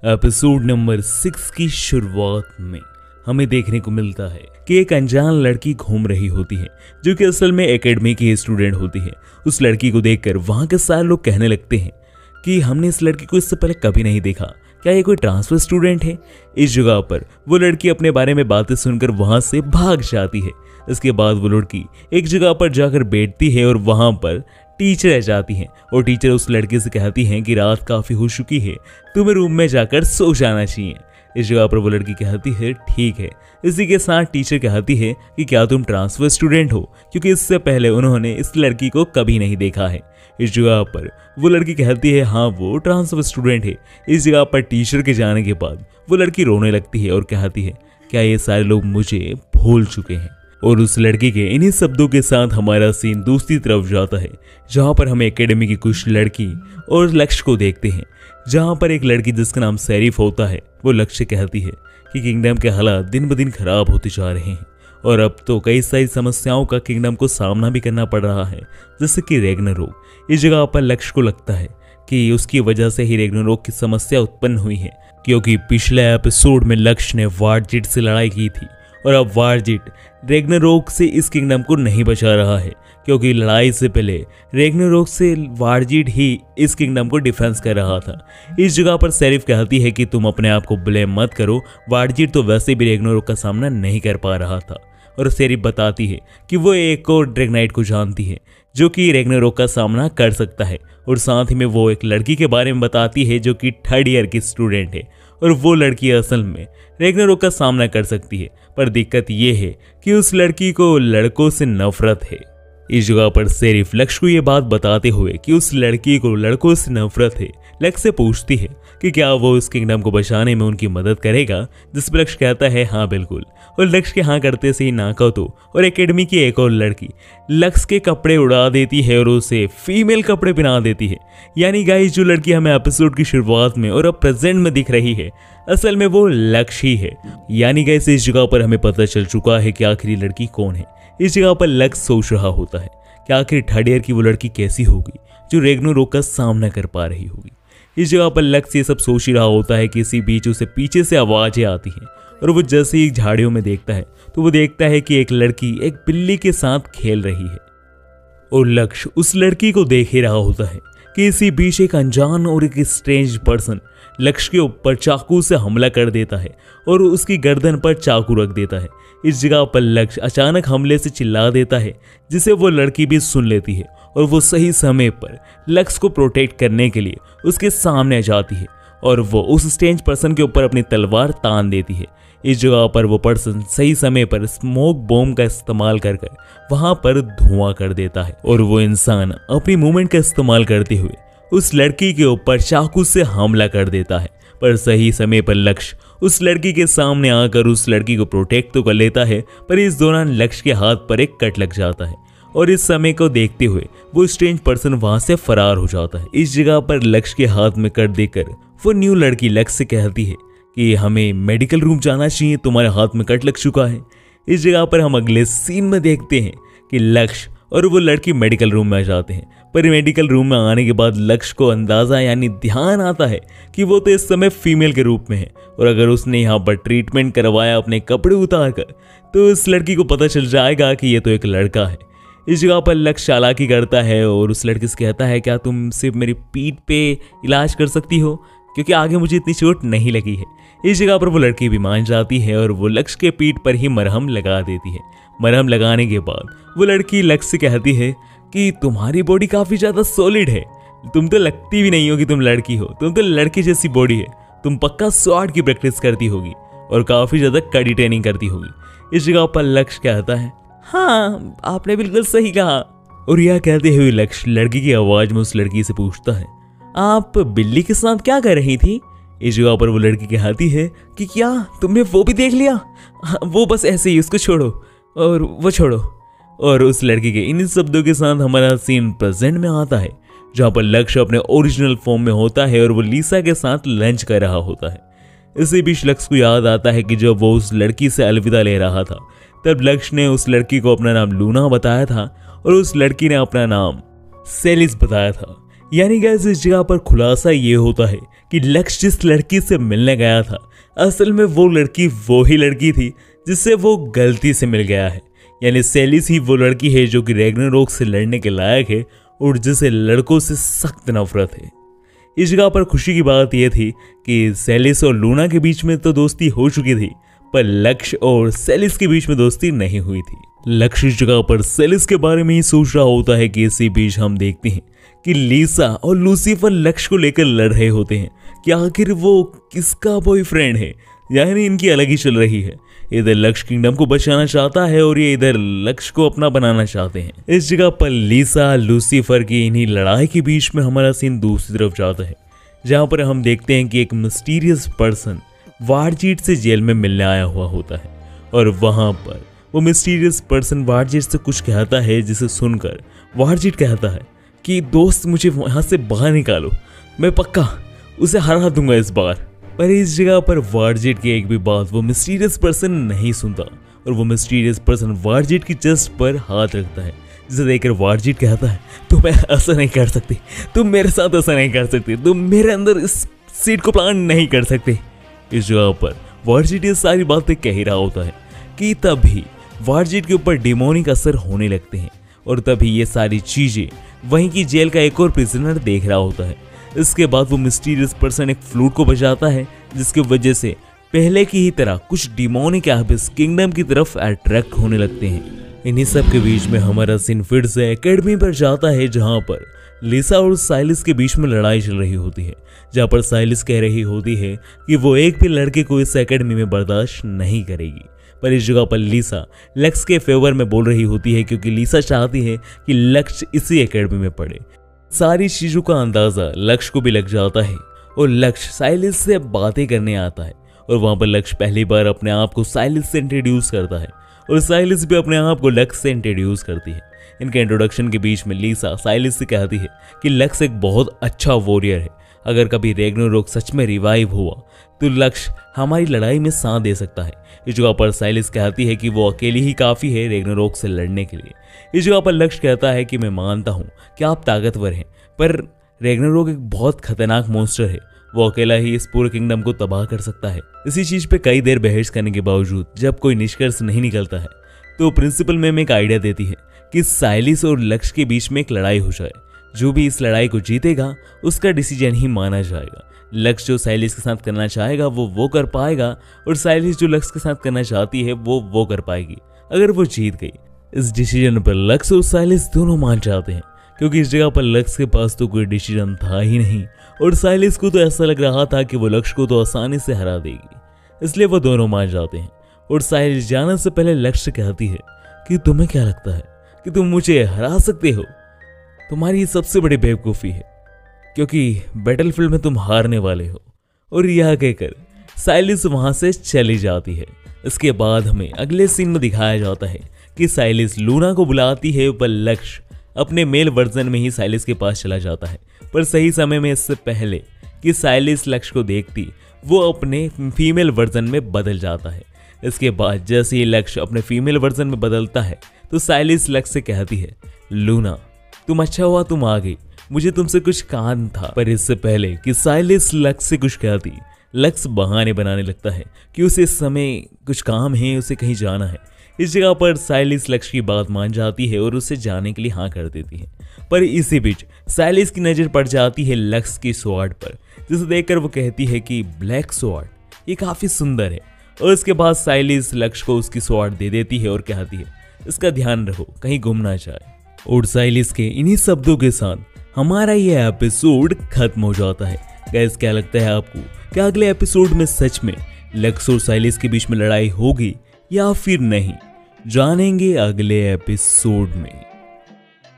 Episode number 6 की शुरुआत में हमें देखने को मिलता है कि एक अनजान लड़की घूम रही होती है जो कि असल में एकेडमी की स्टूडेंट होती है। उस लड़की को देखकर वहां के सारे लोग कहने लगते हैं कि हमने इस लड़की को इससे पहले कभी नहीं देखा, क्या ये कोई ट्रांसफर स्टूडेंट है। इस जगह पर वो लड़की अपने बारे में बातें सुनकर वहां से भाग जाती है। इसके बाद वो लड़की एक जगह पर जाकर बैठती है और वहां पर टीचर आ जाती हैं और टीचर उस लड़के से कहती हैं कि रात काफ़ी हो चुकी है, तुम्हें रूम में जाकर सो जाना चाहिए। इस जगह पर वो लड़की कहती है ठीक है। इसी के साथ टीचर कहती है कि क्या तुम ट्रांसफर स्टूडेंट हो, क्योंकि इससे पहले उन्होंने इस लड़की को कभी नहीं देखा है। इस जगह पर वो लड़की कहती है हाँ वो ट्रांसफर स्टूडेंट है। इस जगह पर टीचर के जाने के बाद वो लड़की रोने लगती है और कहती है क्या ये सारे लोग मुझे भूल चुके हैं। और उस लड़की के इन्हीं शब्दों के साथ हमारा सीन दूसरी तरफ जाता है, जहां पर हम एकेडमी की कुछ लड़की और लक्ष्य को देखते हैं। जहां पर एक लड़की जिसका नाम सैरिफ होता है वो लक्ष्य कहती है कि किंगडम के हालात दिन ब दिन खराब होते जा रहे हैं और अब तो कई सारी समस्याओं का किंगडम को सामना भी करना पड़ रहा है, जैसे कि रैग्नारोक। इस जगह पर लक्ष्य को लगता है कि उसकी वजह से ही रैग्नारोक की समस्या उत्पन्न हुई है, क्योंकि पिछले एपिसोड में लक्ष्य ने वारजीट से लड़ाई की थी और अब वारजीट रैग्नारोक से इस किंगडम को नहीं बचा रहा है, क्योंकि लड़ाई से पहले रैग्नारोक से वारजीट ही इस किंगडम को डिफेंस कर रहा था। इस जगह पर सैरिफ कहती है कि तुम अपने आप को ब्लेम मत करो, वारजीट तो वैसे भी रैग्नारोक का सामना नहीं कर पा रहा था। और सैरिफ बताती है कि वो एक और ड्रैगनाइट को जानती है जो कि रैग्नारोक का सामना कर सकता है, और साथ ही में वो एक लड़की के बारे में बताती है जो कि 3rd ईयर की स्टूडेंट है और वो लड़की असल में रैग्नारोक का सामना कर सकती है। पर दिक्कत ये है कि उस लड़की को लड़कों से नफरत है। इस जगह पर सैरिफ लक्ष्य को ये बात बताते हुए कि उस लड़की को लड़कों से नफरत है, लक्ष्य से पूछती है कि क्या वो उस किंगडम को बचाने में उनकी मदद करेगा, जिस पर लक्ष्य कहता है हाँ बिल्कुल। और लक्ष्य के हाँ करते से ही नाकातो और एकेडमी की एक और लड़की लक्ष्य के कपड़े उड़ा देती है और उसे फीमेल कपड़े पहना देती है। यानी गाइस जो लड़की हमें एपिसोड की शुरुआत में और अब प्रेजेंट में दिख रही है असल में वो लक्ष्य ही है। यानी गाइस इस जगह पर हमें पता चल चुका है कि आखिर ये लड़की कौन है। इस जगह पर लक्ष्य सोच रहा होता है कि आखिर 3rd ईयर की वो लड़की कैसी होगी जो रैग्नारोक का सामना कर पा रही होगी। इस जगह पर लक्ष्य ये सब सोच ही रहा होता है कि इसी बीच उसे पीछे से आवाजें आती हैं और वो जैसे ही झाड़ियों में देखता है तो वो देखता है कि एक लड़की एक बिल्ली के साथ खेल रही है और लक्ष्य उस लड़की को देख ही रहा होता है कि इसी बीच एक अनजान और एक स्ट्रेंज पर्सन लक्ष्य के ऊपर चाकू से हमला कर देता है और उसकी गर्दन पर चाकू रख देता है। इस जगह पर लक्ष्य अचानक हमले से चिल्ला देता है जिसे वो लड़की भी सुन लेती है और वो सही समय पर लक्ष्य को प्रोटेक्ट करने के लिए उसके सामने आ जाती है और वो उस स्ट्रेंज पर्सन के ऊपर अपनी तलवार तान देती है। इस जगह पर वो पर्सन सही समय पर स्मोक बॉम्ब का इस्तेमाल कर वहां पर धुआं कर देता है और वो इंसान अपनी मूवमेंट का इस्तेमाल करते हुए उस लड़की के ऊपर चाकू से हमला कर देता है। पर सही समय पर लक्ष्य उस लड़की के सामने आकर उस लड़की को प्रोटेक्ट तो कर लेता है, पर इस दौरान लक्ष्य के हाथ पर एक कट लग जाता है और इस समय को देखते हुए वो स्ट्रेंज पर्सन वहां से फरार हो जाता है। इस जगह पर लक्ष्य के हाथ में कट देकर वो न्यू लड़की लक्ष्य से कहती है कि हमें मेडिकल रूम जाना चाहिए, तुम्हारे हाथ में कट लग चुका है। इस जगह पर हम अगले सीन में देखते हैं कि लक्ष्य और वो लड़की मेडिकल रूम में आ जाते हैं। पर मेडिकल रूम में आने के बाद लक्ष्य को अंदाजा यानी ध्यान आता है कि वो तो इस समय फीमेल के रूप में है और अगर उसने यहाँ पर ट्रीटमेंट करवाया अपने कपड़े उतार कर तो उस लड़की को पता चल जाएगा कि ये तो एक लड़का है। इस जगह पर लक्ष्य चालाकी करता है और उस लड़की से कहता है क्या तुम सिर्फ मेरी पीठ पे इलाज कर सकती हो, क्योंकि आगे मुझे इतनी चोट नहीं लगी है। इस जगह पर वो लड़की भी मान जाती है और वो लक्ष्य के पीठ पर ही मरहम लगा देती है। मरहम लगाने के बाद वो लड़की लक्ष्य से कहती है कि तुम्हारी बॉडी काफी ज्यादा सॉलिड है, तुम तो लगती भी नहीं हो कि तुम लड़की हो, तुम तो लड़की जैसी बॉडी है, तुम पक्का स्वॉर्ड की प्रैक्टिस करती होगी और काफी ज्यादा कड़ी ट्रेनिंग करती होगी। इस जगह पर लक्ष्य कहता है हाँ आपने बिल्कुल सही कहा। और यह कहते हुए लक्ष्य लड़की की आवाज में उस लड़की से पूछता है आप बिल्ली के साथ क्या कर रही थी। इस जगह पर वो लड़की कहती है कि क्या तुमने वो भी देख लिया, वो बस ऐसे ही, उसको छोड़ो और वो छोड़ो। और उस लड़की के इन शब्दों के साथ हमारा सीन प्रेजेंट में आता है, जहां पर लक्ष्य अपने ओरिजिनल फॉर्म में होता है और वो लीसा के साथ लंच कर रहा होता है। इसी बीच लक्ष्य को याद आता है कि जब वो उस लड़की से अलविदा ले रहा था तब लक्ष्य ने उस लड़की को अपना नाम लूना बताया था और उस लड़की ने अपना नाम सेलिस बताया था। यानी गाइस इस जगह पर खुलासा ये होता है कि लक्ष्य जिस लड़की से मिलने गया था असल में वो लड़की वो ही लड़की थी जिससे वो गलती से मिल गया है। यानी सेलिस ही वो लड़की है जो कि रैग्नारोक से लड़ने के लायक है और जिसे लड़कों से सख्त नफरत है। इस जगह पर खुशी की बात यह थी कि सेलिस और लूना के बीच में तो दोस्ती हो चुकी थी, पर लक्ष्य और सेलिस के बीच में दोस्ती नहीं हुई थी। लक्ष्य इस जगह पर सेलिस के बारे में ही सोच रहा होता है कि इसी बीच हम देखते हैं कि लीसा और लूसीफर लक्ष्य को लेकर लड़ रहे होते हैं कि आखिर वो किसका बॉयफ्रेंड है। यानी इनकी अलग ही चल रही है। इधर लक्ष्य किंगडम को बचाना चाहता है और ये इधर लक्ष्य को अपना बनाना चाहते हैं। इस जगह पर लीसा लूसीफर की इन्हीं लड़ाई के बीच में हमारा सीन दूसरी तरफ जाता है, जहां पर हम देखते हैं कि एक मिस्टीरियस पर्सन वारजीत से जेल में मिलने आया हुआ होता है और वहां पर वो मिस्टीरियस पर्सन वारजीत से कुछ कहता है, जिसे सुनकर वारजीत कहता है कि दोस्त मुझे यहाँ से बाहर निकालो, मैं पक्का उसे हरा दूंगा इस बार। पर इस जगह पर वारजीत की एक भी बात वो मिस्टीरियस पर्सन नहीं सुनता और वो मिस्टीरियस पर्सन वारजीत की चेस्ट पर हाथ रखता है, जिसे देखकर वारजीत कहता है तुम ऐसा नहीं कर सकती, तुम मेरे साथ ऐसा नहीं कर सकती, तुम मेरे अंदर इस सीट को प्लान नहीं कर सकते। इस जगह पर वारजीत ये सारी बातें कह ही रहा होता है कि तभी वारजीत के ऊपर डिमोनिक असर होने लगते हैं और तभी ये सारी चीजें वहीं की जेल का एक और प्रिजनर देख रहा होता है। इसके बाद वो मिस्टीरियस पर्सन एक फ्लूट को बजाता है, जिसकी वजह से पहले की ही तरह कुछ डिमोनिक एबिस किंगडम की तरफ अट्रैक्ट होने लगते हैं। इन्हीं सब के बीच में हमारा सीन फिर से एकेडमी पर जाता है, जहां पर लिसा और साइलिस के बीच में लड़ाई चल रही होती है, जहां पर साइलिस कह रही होती है कि वो एक भी लड़के को इस एकेडमी में बर्दाश्त नहीं करेगी। पर इस जगह पर लिसा लक्ष्य के फेवर में बोल रही होती है, क्योंकि लिसा चाहती है कि लक्ष्य इसी एकेडमी में पढ़े। सारी चीजों का अंदाजा लक्ष्य को भी लग जाता है और लक्ष्य साइलिस से बातें करने आता है और वहां पर लक्ष्य पहली बार अपने आप को साइलिस से इंट्रोड्यूस करता है और साइलिस भी अपने आप को लक्ष्य से इंट्रोड्यूस करती है। इनके इंट्रोडक्शन के बीच में लिसा साइलिस से कहती है कि लक्ष्य एक बहुत अच्छा वॉरियर है, अगर कभी रैग्नारोक सच में रिवाइव हुआ तो लक्ष्य हमारी लड़ाई में साथ दे सकता है। इस जगह पर साइलिस कहती है कि वो अकेली ही काफी है रैग्नारोक से लड़ने के लिए। इस जगह पर लक्ष्य कहता है कि मैं मानता हूँ कि आप ताकतवर हैं, पर रैग्नारोक एक बहुत खतरनाक मॉन्स्टर है, वो अकेला ही इस पूरे किंगडम को तबाह कर सकता है। इसी चीज पे कई देर बहस करने के बावजूद जब कोई निष्कर्ष नहीं निकलता है तो प्रिंसिपल मैम एक आइडिया देती है कि साइलिस और लक्ष्य के बीच में एक लड़ाई हो जाए। जो भी इस लड़ाई को जीतेगा उसका डिसीजन ही माना जाएगा। लक्ष्य जो साइलिस के साथ करना चाहेगा वो कर पाएगा और साइलिस जो लक्ष्य के साथ करना चाहती है वो कर पाएगी अगर वो जीत गई। इस डिसीजन पर लक्ष्य और साइलिस दोनों मान जाते हैं, क्योंकि इस जगह पर लक्ष्य के पास तो कोई डिसीजन था ही नहीं और साइलिस को तो ऐसा लग रहा था कि वो लक्ष्य को तो आसानी से हरा देगी, इसलिए वो दोनों मान जाते हैं। और साइलिस जाने से पहले लक्ष्य कहती है कि तुम्हें क्या लगता है कि तुम मुझे हरा सकते हो? तुम्हारी सबसे बड़ी बेवकूफ़ी है, क्योंकि बैटलफील्ड में तुम हारने वाले हो। और यह कहकर साइलिस वहां से चली जाती है। इसके बाद हमें अगले सीन में दिखाया जाता है कि साइलिस लूना को बुलाती है, पर लक्ष्य अपने मेल वर्जन में ही साइलिस के पास चला जाता है। पर सही समय में इससे पहले कि साइलिस लक्ष्य को देखती वो अपने फीमेल वर्जन में बदल जाता है। इसके बाद जैसे ही लक्ष्य अपने फीमेल वर्जन में बदलता है तो साइलिस लक्ष्य से कहती है लूना तुम अच्छा हुआ तुम आ गई, मुझे तुमसे कुछ काम था। पर इससे पहले कि साइलिस लक्ष्य से कुछ कहती लक्ष्य बहाने बनाने लगता है कि उसे इस समय कुछ काम है, उसे कहीं जाना है। इस जगह पर साइलिस लक्ष्य की बात मान जाती है और उसे जाने के लिए हाँ कर देती है। पर इसी बीच साइलिस की नजर पड़ जाती है लक्ष्य की स्वॉर्ड पर, जिसे देखकर वो कहती है कि ब्लैक स्वॉर्ड ये काफी सुंदर है। और इसके बाद साइलिस लक्ष्य को उसकी स्वॉर्ड दे देती है और कहती है इसका ध्यान रखो कहीं गुम ना जाए। और साइलिस के इन्हीं शब्दों के साथ हमारा ये एपिसोड खत्म हो जाता है। गाइस क्या लगता है आपको, क्या अगले एपिसोड में सच में लक्ष्य और साइलिस के बीच में लड़ाई होगी या फिर नहीं? जानेंगे अगले एपिसोड में।